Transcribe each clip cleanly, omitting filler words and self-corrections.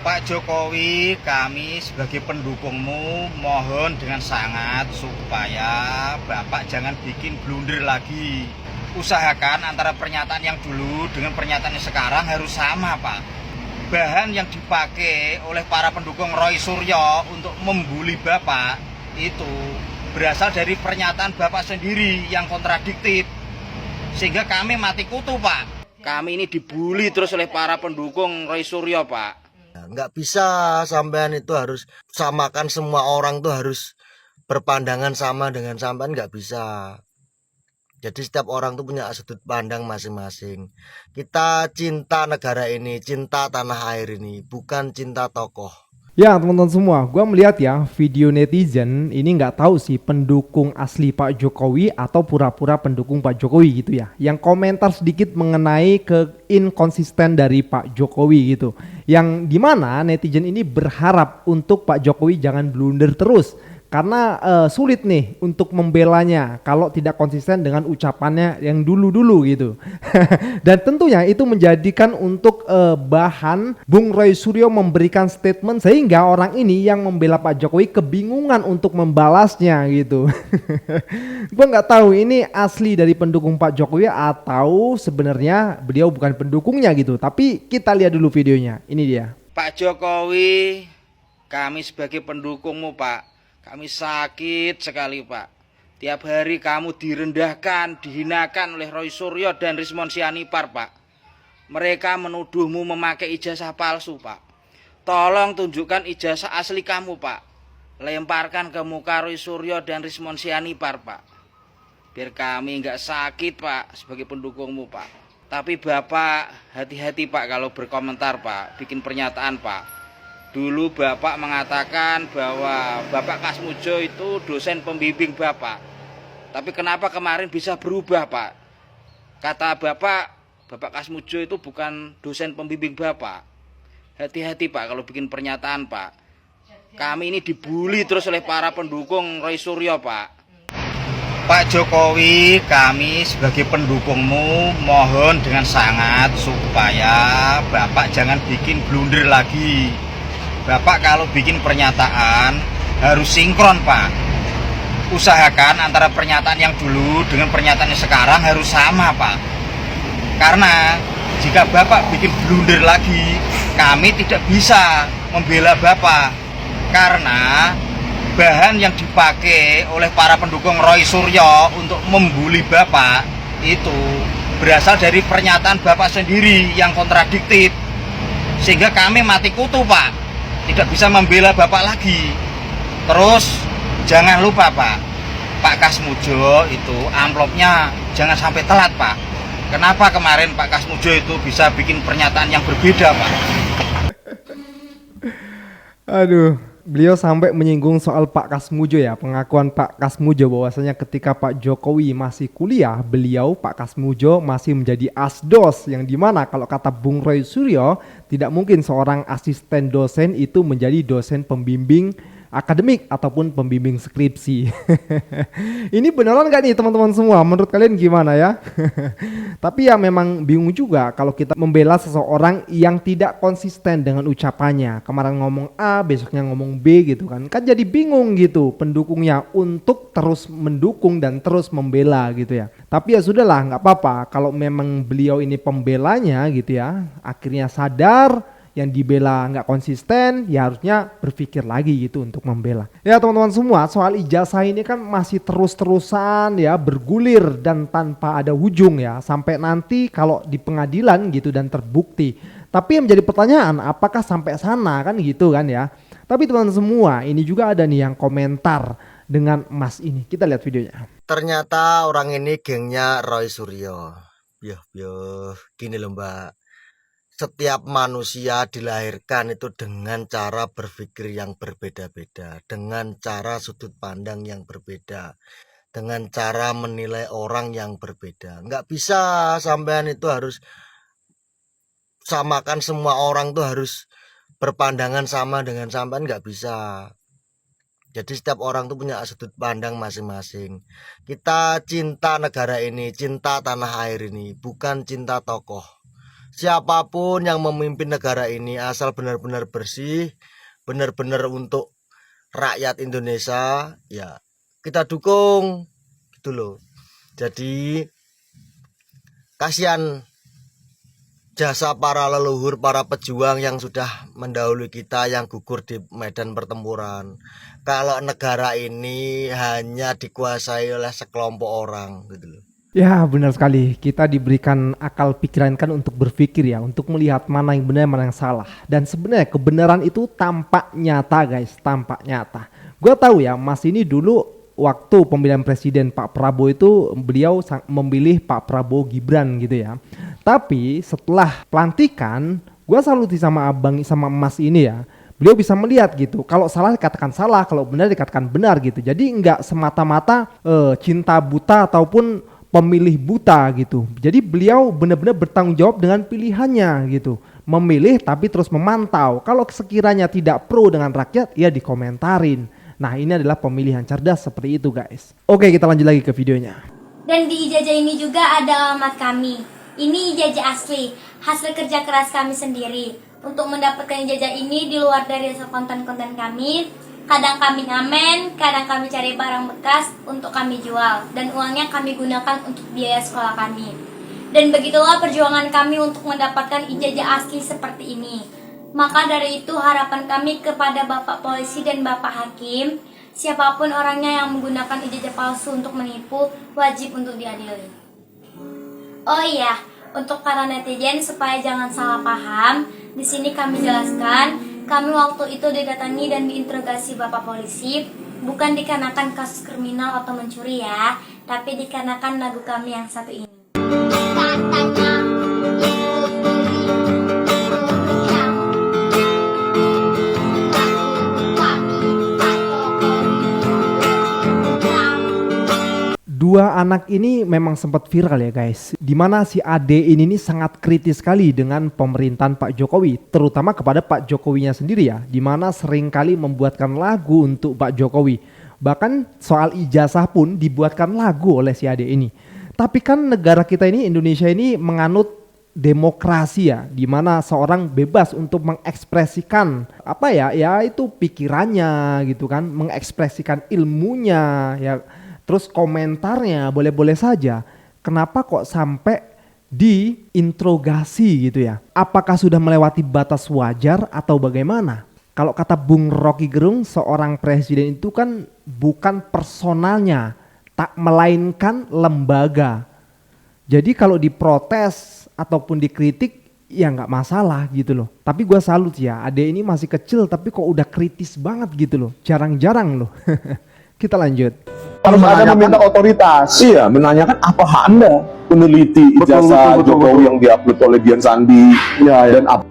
Pak Jokowi, kami sebagai pendukungmu mohon dengan sangat supaya Bapak jangan bikin blunder lagi. Usahakan antara pernyataan yang dulu dengan pernyataan yang sekarang harus sama, Pak. Bahan yang dipakai oleh para pendukung Roy Suryo untuk membuli Bapak itu berasal dari pernyataan Bapak sendiri yang kontradiktif. Sehingga kami mati kutu, Pak. Kami ini dibully terus oleh para pendukung Roy Suryo, Pak. Nggak bisa sampean itu harus samakan semua orang tuh harus berpandangan sama dengan sampean, nggak bisa. Jadi setiap orang tuh punya sudut pandang masing-masing. Kita cinta negara ini, cinta tanah air ini, bukan cinta tokoh. Ya teman-teman semua, gue melihat ya video netizen ini nggak tahu sih pendukung asli Pak Jokowi atau pura-pura pendukung Pak Jokowi gitu ya. Yang komentar sedikit mengenai keinkonsisten dari Pak Jokowi gitu. Yang dimana netizen ini berharap untuk Pak Jokowi jangan blunder terus. Karena sulit nih untuk membelanya kalau tidak konsisten dengan ucapannya yang dulu-dulu gitu. Dan tentunya itu menjadikan untuk bahan Bung Roy Suryo memberikan statement sehingga orang ini yang membela Pak Jokowi kebingungan untuk membalasnya gitu. Gue nggak tahu ini asli dari pendukung Pak Jokowi atau sebenarnya beliau bukan pendukungnya gitu. Tapi kita lihat dulu videonya. Ini dia. Pak Jokowi, kami sebagai pendukungmu, Pak, kami sakit sekali, Pak. Tiap hari kamu direndahkan, dihinakan oleh Roy Suryo dan Rismon Sianipar, Pak. Mereka menuduhmu memakai ijazah palsu, Pak. Tolong tunjukkan ijazah asli kamu, Pak. Lemparkan ke muka Roy Suryo dan Rismon Sianipar, Pak. Biar kami nggak sakit, Pak, sebagai pendukungmu, Pak. Tapi Bapak hati-hati, Pak, kalau berkomentar, Pak. Bikin pernyataan, Pak. Dulu Bapak mengatakan bahwa Bapak Kasmujo itu dosen pembimbing Bapak. Tapi kenapa kemarin bisa berubah, Pak? Kata Bapak Kasmujo itu bukan dosen pembimbing Bapak. Hati-hati, Pak, kalau bikin pernyataan, Pak. Kami ini dibully terus oleh para pendukung Roy Suryo, Pak. Pak Jokowi, kami sebagai pendukungmu mohon dengan sangat supaya Bapak jangan bikin blunder lagi. Bapak kalau bikin pernyataan harus sinkron, Pak. Usahakan antara pernyataan yang dulu dengan pernyataan yang sekarang harus sama, Pak. Karena jika Bapak bikin blunder lagi, kami tidak bisa membela Bapak. Karena bahan yang dipakai oleh para pendukung Roy Suryo untuk membuli Bapak itu berasal dari pernyataan Bapak sendiri yang kontradiktif. Sehingga kami mati kutu, Pak. Tidak bisa membela Bapak lagi. Terus jangan lupa, Pak, Pak Kasmujo itu amplopnya jangan sampai telat, Pak. Kenapa kemarin Pak Kasmujo itu bisa bikin pernyataan yang berbeda, Pak? Aduh, beliau sampai menyinggung soal Pak Kasmujo ya, pengakuan Pak Kasmujo bahwasanya ketika Pak Jokowi masih kuliah, beliau Pak Kasmujo masih menjadi asdos, yang dimana kalau kata Bung Roy Suryo, tidak mungkin seorang asisten dosen itu menjadi dosen pembimbing akademik ataupun pembimbing skripsi. Ini beneran gak nih teman-teman semua? Menurut kalian gimana ya? Tapi ya memang bingung juga kalau kita membela seseorang yang tidak konsisten dengan ucapannya. Kemarin ngomong A, besoknya ngomong B gitu kan. Kan jadi bingung gitu pendukungnya untuk terus mendukung dan terus membela gitu ya. Tapi ya sudahlah, nggak apa-apa. Kalau memang beliau ini pembelanya gitu ya, akhirnya sadar yang dibela nggak konsisten, ya harusnya berpikir lagi gitu untuk membela. Ya teman-teman semua, soal ijazah ini kan masih terus-terusan ya bergulir dan tanpa ada ujung ya, sampai nanti kalau di pengadilan gitu dan terbukti. Tapi yang menjadi pertanyaan, apakah sampai sana kan gitu kan ya. Tapi teman-teman semua, ini juga ada nih yang komentar dengan Mas ini. Kita lihat videonya. Ternyata orang ini gengnya Roy Suryo. Gini loh, Mbak. Setiap manusia dilahirkan itu dengan cara berpikir yang berbeda-beda, dengan cara sudut pandang yang berbeda, dengan cara menilai orang yang berbeda. Nggak bisa sampean itu harus samakan semua orang tuh harus berpandangan sama dengan sampean, nggak bisa. Jadi setiap orang tuh punya sudut pandang masing-masing. Kita cinta negara ini, cinta tanah air ini, bukan cinta tokoh. siapapun yang memimpin negara ini asal benar-benar bersih, benar-benar untuk rakyat Indonesia, ya kita dukung gitu loh. Jadi kasihan jasa para leluhur, para pejuang yang sudah mendahului kita, yang gugur di medan pertempuran. Kalau negara ini hanya dikuasai oleh sekelompok orang gitu loh. Ya benar sekali, kita diberikan akal pikiran kan untuk berpikir ya, untuk melihat mana yang benar, mana yang salah. Dan sebenarnya kebenaran itu tampak nyata guys, tampak nyata. Gue tahu ya, Mas ini dulu waktu pemilihan presiden Pak Prabowo itu beliau memilih Pak Prabowo Gibran gitu ya. Tapi setelah pelantikan, gue saluti sama abang sama Mas ini ya. Beliau bisa melihat gitu, kalau salah dikatakan salah, kalau benar dikatakan benar gitu. Jadi nggak semata-mata cinta buta ataupun pemilih buta gitu. Jadi beliau benar-benar bertanggung jawab dengan pilihannya gitu. Memilih tapi terus memantau. Kalau sekiranya tidak pro dengan rakyat, ya dikomentarin. Nah ini adalah pemilihan cerdas seperti itu guys. Oke, kita lanjut lagi ke videonya. Dan di ijazah ini juga ada alamat kami. Ini ijazah asli, hasil kerja keras kami sendiri. Untuk mendapatkan ijazah ini di luar dari konten-konten kami, kadang kami ngamen, kadang kami cari barang bekas untuk kami jual, dan uangnya kami gunakan untuk biaya sekolah kami. Dan begitulah perjuangan kami untuk mendapatkan ijazah asli seperti ini. Maka dari itu harapan kami kepada Bapak Polisi dan Bapak Hakim, siapapun orangnya yang menggunakan ijazah palsu untuk menipu, wajib untuk diadili. Oh iya, untuk para netizen supaya jangan salah paham, di sini kami jelaskan. Kami waktu itu didatangi dan diinterogasi Bapak Polisi, bukan dikarenakan kasus kriminal atau mencuri ya, tapi dikarenakan lagu kami yang satu ini. Dua anak ini memang sempat viral ya guys, dimana si Ade ini sangat kritis sekali dengan pemerintahan Pak Jokowi, terutama kepada Pak Jokowinya sendiri ya, dimana seringkali membuatkan lagu untuk Pak Jokowi. Bahkan soal ijazah pun dibuatkan lagu oleh si Ade ini. Tapi kan negara kita ini, Indonesia ini menganut demokrasi ya, dimana seorang bebas untuk mengekspresikan apa ya itu pikirannya gitu kan, mengekspresikan ilmunya ya. Terus komentarnya boleh-boleh saja. Kenapa kok sampai diinterogasi gitu ya? Apakah sudah melewati batas wajar atau bagaimana? Kalau kata Bung Rocky Gerung, seorang presiden itu kan bukan personalnya, tak melainkan lembaga. Jadi kalau diprotes ataupun dikritik, ya nggak masalah gitu loh. Tapi gue salut ya, Ade ini masih kecil tapi kok udah kritis banget gitu loh. Jarang-jarang loh. Kita lanjut. Harus ada meminta otoritas. Iya, menanyakan apa hak Anda meneliti ijazah Jokowi yang diupload oleh Dian Sandi dan apa.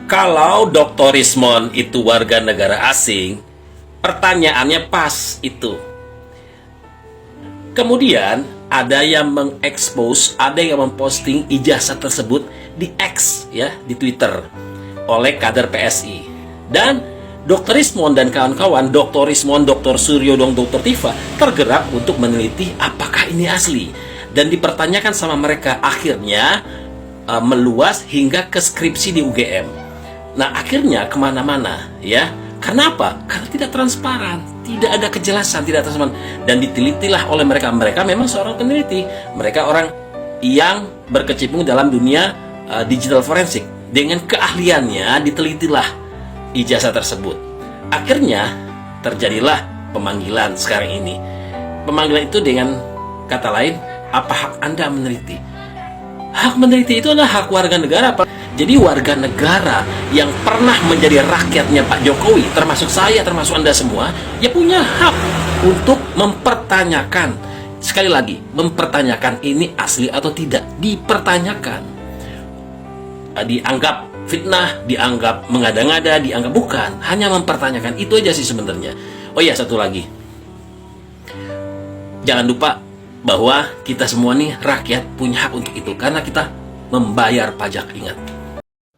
Kalau Dr. Rismond itu warga negara asing, pertanyaannya pas itu. Kemudian ada yang mengekspos, ada yang memposting ijazah tersebut di X ya, di Twitter oleh kader PSI. Dan Dr. Rismond dan kawan-kawan, Dr. Rismond, Dr. Suryo, dan Dr. Tifa tergerak untuk meneliti apakah ini asli. Dan dipertanyakan sama mereka, akhirnya meluas hingga ke skripsi di UGM. Nah akhirnya kemana-mana ya. Kenapa? Karena tidak transparan, tidak ada kejelasan, tidak transparan. Dan ditelitilah oleh mereka. Mereka memang seorang peneliti. Mereka orang yang berkecimpung dalam dunia digital forensik. Dengan keahliannya ditelitilah ijazah tersebut. Akhirnya terjadilah pemanggilan sekarang ini. Pemanggilan itu dengan kata lain, apa hak Anda meneliti? Hak meneliti itu adalah hak warga negara. Jadi warga negara yang pernah menjadi rakyatnya Pak Jokowi, termasuk saya, termasuk Anda semua, ya punya hak untuk mempertanyakan. Sekali lagi, mempertanyakan ini asli atau tidak. Dipertanyakan. Dianggap fitnah, dianggap mengada-ngada, dianggap bukan, hanya mempertanyakan. Itu aja sih sebenarnya. Oh ya, satu lagi, jangan lupa bahwa kita semua nih rakyat punya hak untuk itu karena kita membayar pajak. Ingat.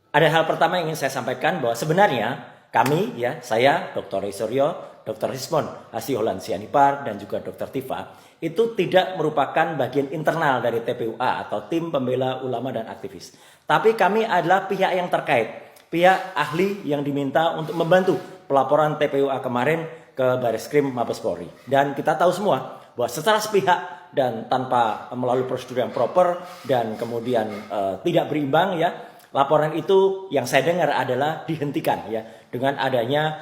Ada hal pertama yang ingin saya sampaikan, bahwa sebenarnya kami ya, saya Dr. Suryo, Dr. Rismond Hasihol Sianipar, dan juga Dr. Tifa, itu tidak merupakan bagian internal dari TPUA atau Tim Pembela Ulama dan Aktivis. Tapi kami adalah pihak yang terkait, pihak ahli yang diminta untuk membantu pelaporan TPUA kemarin ke Bareskrim Mabes Polri. Dan kita tahu semua bahwa secara sepihak dan tanpa melalui prosedur yang proper dan kemudian tidak berimbang ya, laporan itu yang saya dengar adalah dihentikan ya dengan adanya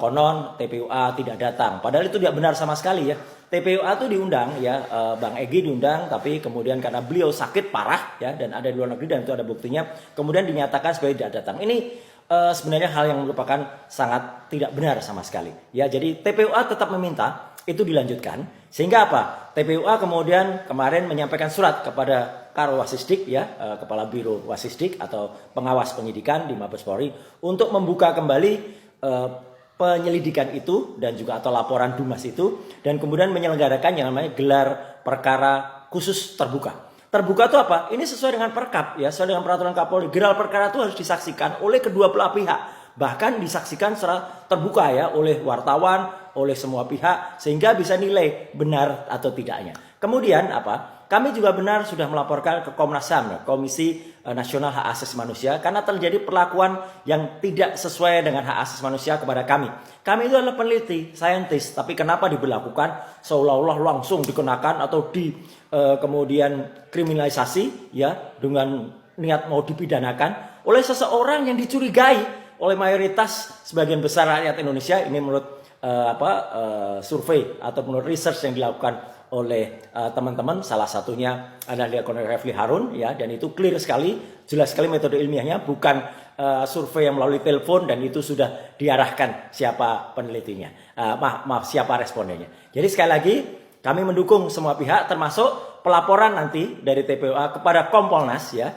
konon TPUA tidak datang. Padahal itu tidak benar sama sekali ya. TPUA itu diundang ya, Bang Egy diundang, tapi kemudian karena beliau sakit parah ya dan ada di luar negeri dan itu ada buktinya, kemudian dinyatakan sebagai tidak datang. Ini sebenarnya hal yang merupakan sangat tidak benar sama sekali. Ya, jadi TPUA tetap meminta itu dilanjutkan. Sehingga apa? TPUA kemudian kemarin menyampaikan surat kepada Karo Wasisdik ya, Kepala Biro Wasisdik atau pengawas penyidikan di Mabes Polri untuk membuka kembali penyelidikan itu dan juga atau laporan Dumas itu dan kemudian menyelenggarakan yang namanya gelar perkara khusus terbuka. Terbuka itu apa? Ini sesuai dengan Perkap ya, sesuai dengan peraturan Kapolri. Gelar perkara itu harus disaksikan oleh kedua belah pihak. Bahkan disaksikan secara terbuka ya oleh wartawan, oleh semua pihak sehingga bisa nilai benar atau tidaknya. Kemudian apa? Kami juga benar sudah melaporkan ke Komnas HAM, Komisi Nasional Hak Asasi Manusia, karena terjadi perlakuan yang tidak sesuai dengan hak asasi manusia kepada kami. Kami itu adalah peneliti, saintis, tapi kenapa diberlakukan seolah-olah langsung dikenakan atau kemudian kriminalisasi ya dengan niat mau dipidanakan oleh seseorang yang dicurigai oleh mayoritas sebagian besar rakyat Indonesia. Ini menurut survei atau menurut research yang dilakukan oleh teman-teman, salah satunya adalah Kolonel Refli Harun ya, dan itu clear sekali, jelas sekali metode ilmiahnya, bukan survei yang melalui telepon dan itu sudah diarahkan siapa penelitinya, siapa respondennya. Jadi sekali lagi kami mendukung semua pihak termasuk pelaporan nanti dari TPUA kepada Kompolnas ya,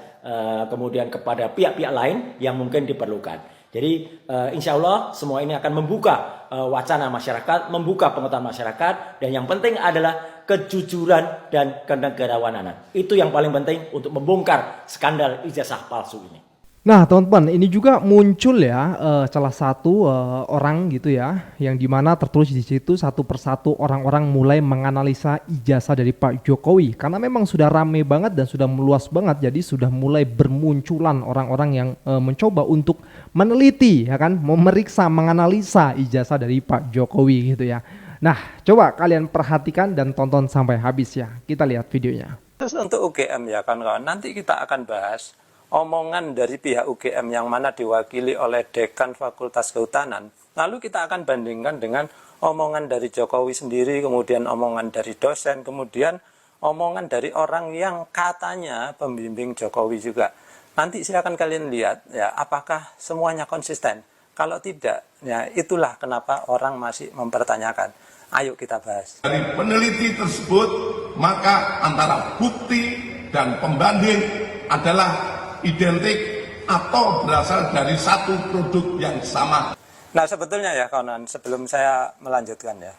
kemudian kepada pihak-pihak lain yang mungkin diperlukan. Jadi insya Allah semua ini akan membuka wacana masyarakat, membuka pengetahuan masyarakat, dan yang penting adalah kejujuran dan kenegarawanan. Itu yang paling penting untuk membongkar skandal ijazah palsu ini. Nah teman-teman, ini juga muncul ya salah satu orang gitu ya, yang dimana tertulis di situ satu persatu orang-orang mulai menganalisa ijazah dari Pak Jokowi, karena memang sudah rame banget dan sudah meluas banget, jadi sudah mulai bermunculan orang-orang yang mencoba untuk meneliti ya kan, memeriksa, menganalisa ijazah dari Pak Jokowi gitu ya. Nah coba kalian perhatikan dan tonton sampai habis ya, kita lihat videonya. Terus untuk UGM ya kawan-kawan, nanti kita akan bahas omongan dari pihak UGM yang mana diwakili oleh Dekan Fakultas Kehutanan. Lalu kita akan bandingkan dengan omongan dari Jokowi sendiri, kemudian omongan dari dosen, kemudian omongan dari orang yang katanya pembimbing Jokowi juga. Nanti silakan kalian lihat ya, apakah semuanya konsisten. Kalau tidak, ya itulah kenapa orang masih mempertanyakan. Ayo kita bahas. Dari peneliti tersebut, maka antara bukti dan pembanding adalah identik atau berasal dari satu produk yang sama. Nah sebetulnya ya kawan, sebelum saya melanjutkan ya,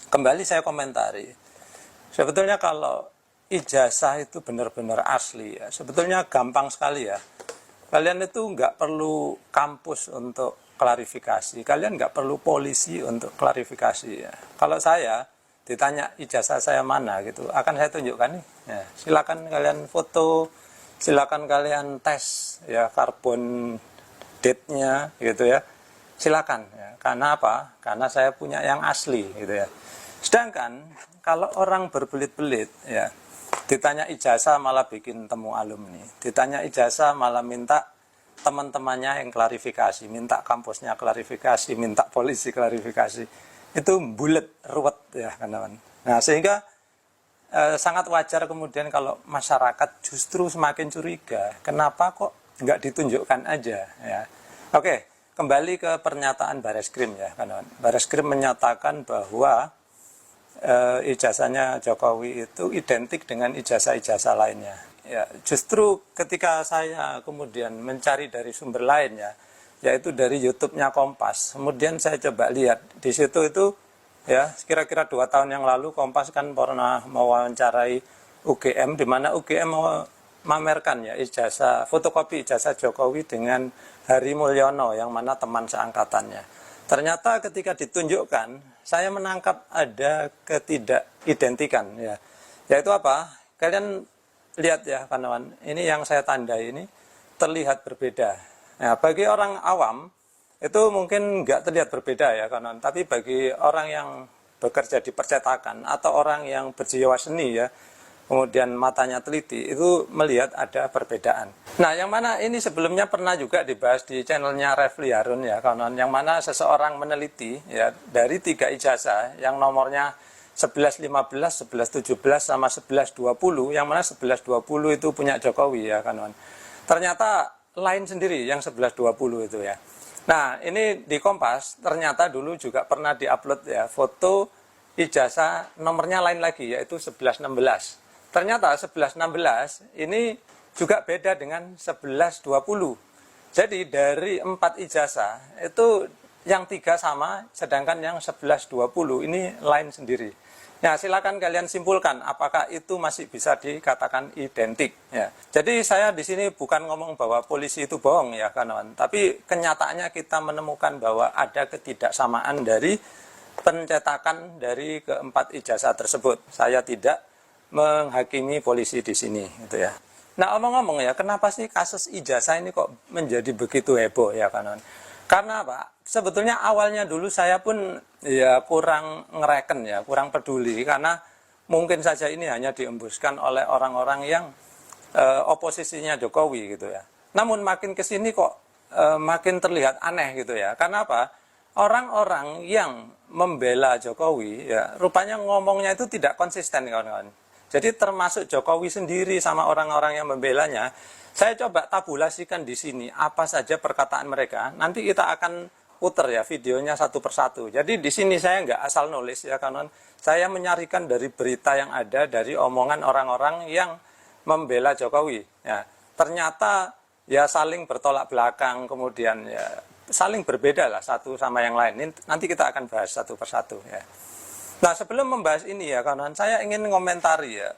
kembali saya komentari. Sebetulnya kalau ijazah itu benar-benar asli ya, sebetulnya gampang sekali ya. Kalian itu nggak perlu kampus untuk klarifikasi, kalian nggak perlu polisi untuk klarifikasi ya. Kalau saya ditanya ijazah saya mana gitu, akan saya tunjukkan nih. Ya, silakan kalian foto, silakan kalian tes ya karbon date-nya gitu ya. Silakan ya. Karena apa? Karena saya punya yang asli gitu ya. Sedangkan kalau orang berbelit-belit ya, ditanya ijazah malah bikin temu alumni, ditanya ijazah malah minta teman-temannya yang klarifikasi, minta kampusnya klarifikasi, minta polisi klarifikasi. Itu bulet ruwet ya kawan. Nah, sehingga sangat wajar kemudian kalau masyarakat justru semakin curiga, kenapa kok nggak ditunjukkan aja ya. Oke, kembali ke pernyataan Bareskrim ya kawan. Bareskrim menyatakan bahwa ijazahnya Jokowi itu identik dengan ijazah-ijazah lainnya. Ya, justru ketika saya kemudian mencari dari sumber lain ya, yaitu dari YouTube-nya Kompas. Kemudian saya coba lihat di situ itu ya, kira-kira 2 tahun yang lalu Kompas kan pernah mewawancarai UGM, di mana UGM memamerkan ya ijazah, fotokopi ijazah Jokowi dengan Hari Mulyono yang mana teman seangkatannya. Ternyata ketika ditunjukkan saya menangkap ada ketidakidentikan ya. Yaitu apa? Kalian lihat ya kawan, ini yang saya tandai ini terlihat berbeda. Nah, bagi orang awam itu mungkin nggak terlihat berbeda ya kawan, tapi bagi orang yang bekerja di percetakan atau orang yang berjiwa seni ya, kemudian matanya teliti, itu melihat ada perbedaan. Nah, yang mana ini sebelumnya pernah juga dibahas di channelnya Refli Harun ya kawan, yang mana seseorang meneliti ya dari 3 ijazah yang nomornya 1115, 1117 sama 1120, yang mana 1120 itu punya Jokowi ya kawan. Ternyata lain sendiri yang 1120 itu ya. Nah, ini di Kompas ternyata dulu juga pernah diupload ya foto ijazah nomornya lain lagi, yaitu 1116. Ternyata 1116 ini juga beda dengan 1120. Jadi dari 4 ijazah itu yang 3 sama, sedangkan yang 1120 ini lain sendiri. Ya, silakan kalian simpulkan apakah itu masih bisa dikatakan identik ya. Jadi saya di sini bukan ngomong bahwa polisi itu bohong ya kawan, tapi kenyataannya kita menemukan bahwa ada ketidaksamaan dari pencetakan dari keempat ijazah tersebut. Saya tidak menghakimi polisi di sini gitu ya. Nah, omong-omong ya, kenapa sih kasus ijazah ini kok menjadi begitu heboh ya kawan? Karena apa? Sebetulnya awalnya dulu saya pun ya kurang ngereken ya, kurang peduli, karena mungkin saja ini hanya diembuskan oleh orang-orang yang oposisinya Jokowi gitu ya. Namun makin kesini kok makin terlihat aneh gitu ya. Karena apa? Orang-orang yang membela Jokowi ya rupanya ngomongnya itu tidak konsisten kawan-kawan. Jadi termasuk Jokowi sendiri sama orang-orang yang membelanya. Saya coba tabulasikan di sini apa saja perkataan mereka. Nanti kita akan puter ya videonya satu persatu. Jadi di sini saya nggak asal nulis ya kawan. Saya menyarikan dari berita yang ada, dari omongan orang-orang yang membela Jokowi. Ya, ternyata ya saling bertolak belakang, kemudian ya saling berbeda lah satu sama yang lain. Ini nanti kita akan bahas satu persatu ya. Nah, sebelum membahas ini ya kawan, saya ingin komentari ya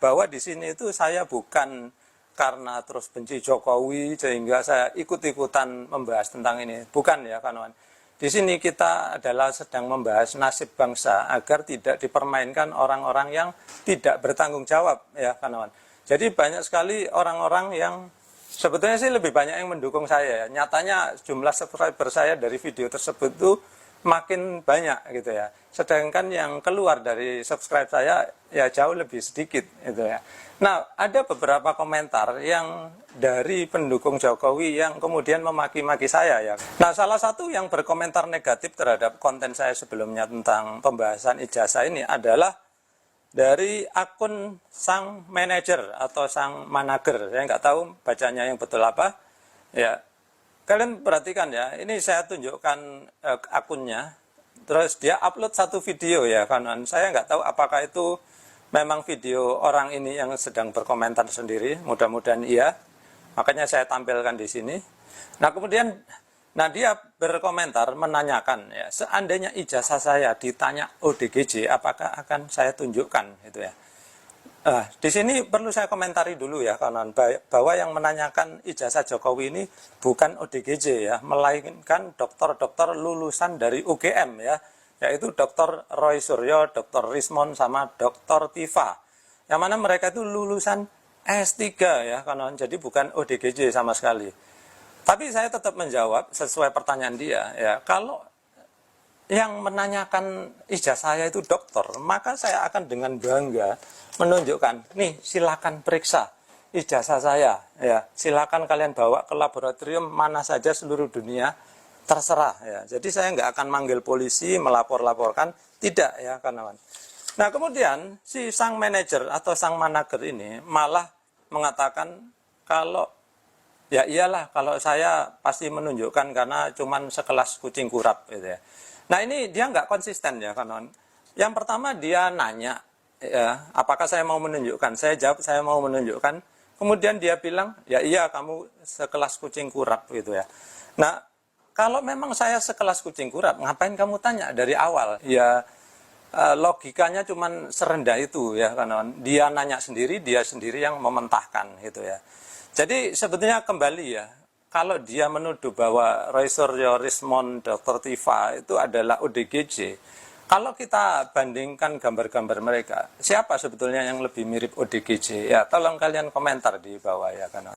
bahwa di sini itu saya bukan karena terus benci Jokowi sehingga saya ikut-ikutan membahas tentang ini. Bukan ya kawan. Di sini kita adalah sedang membahas nasib bangsa agar tidak dipermainkan orang-orang yang tidak bertanggung jawab ya kawan. Jadi banyak sekali orang-orang yang sebetulnya sih lebih banyak yang mendukung saya. Nyatanya jumlah subscriber saya dari video tersebut itu makin banyak gitu ya. Sedangkan yang keluar dari subscribe saya ya jauh lebih sedikit gitu ya. Nah, ada beberapa komentar yang dari pendukung Jokowi yang kemudian memaki-maki saya ya. Nah, salah satu yang berkomentar negatif terhadap konten saya sebelumnya tentang pembahasan ijazah ini adalah dari akun sang manajer atau sang manager. Saya nggak tahu bacanya yang betul apa. Ya, kalian perhatikan ya, ini saya tunjukkan akunnya. Terus dia upload satu video ya kawan. Saya nggak tahu apakah itu memang video orang ini yang sedang berkomentar sendiri. Mudah-mudahan iya. Makanya saya tampilkan di sini. Nah kemudian, dia berkomentar menanyakan ya, seandainya ijazah saya ditanya ODGJ, apakah akan saya tunjukkan gitu ya. Di sini perlu saya komentari dulu ya kawan, bahwa yang menanyakan ijazah Jokowi ini bukan ODGJ ya, melainkan dokter-dokter lulusan dari UGM ya, yaitu Dr. Roy Suryo, Dr. Rismon sama Dr. Tifa. Yang mana mereka itu lulusan S3 ya kawan, jadi bukan ODGJ sama sekali. Tapi saya tetap menjawab sesuai pertanyaan dia ya, kalau yang menanyakan ijazah saya itu dokter, maka saya akan dengan bangga menunjukkan, nih silakan periksa ijazah saya ya, silakan kalian bawa ke laboratorium mana saja seluruh dunia, terserah ya. Jadi saya nggak akan manggil polisi, melapor-laporkan, tidak ya kawan. Nah kemudian si sang manajer atau sang manager ini malah mengatakan kalau ya iyalah kalau saya pasti menunjukkan karena cuman sekelas kucing kurap gitu ya. Nah ini dia nggak konsisten ya kawan. Yang pertama dia nanya ya, apakah saya mau menunjukkan? Saya jawab saya mau menunjukkan. Kemudian dia bilang ya iya kamu sekelas kucing kurap gitu ya. Nah kalau memang saya sekelas kucing kurap, ngapain kamu tanya dari awal? Ya logikanya cuman serendah itu ya kawan. Dia nanya sendiri, dia sendiri yang mementahkan gitu ya. Jadi sebetulnya kembali ya, kalau dia menuduh bahwa Roy Suryo, Rismon, Dr. Tifa itu adalah ODGJ, Kalau kita bandingkan gambar-gambar mereka, siapa sebetulnya yang lebih mirip ODGJ? Ya, tolong kalian komentar di bawah ya kan.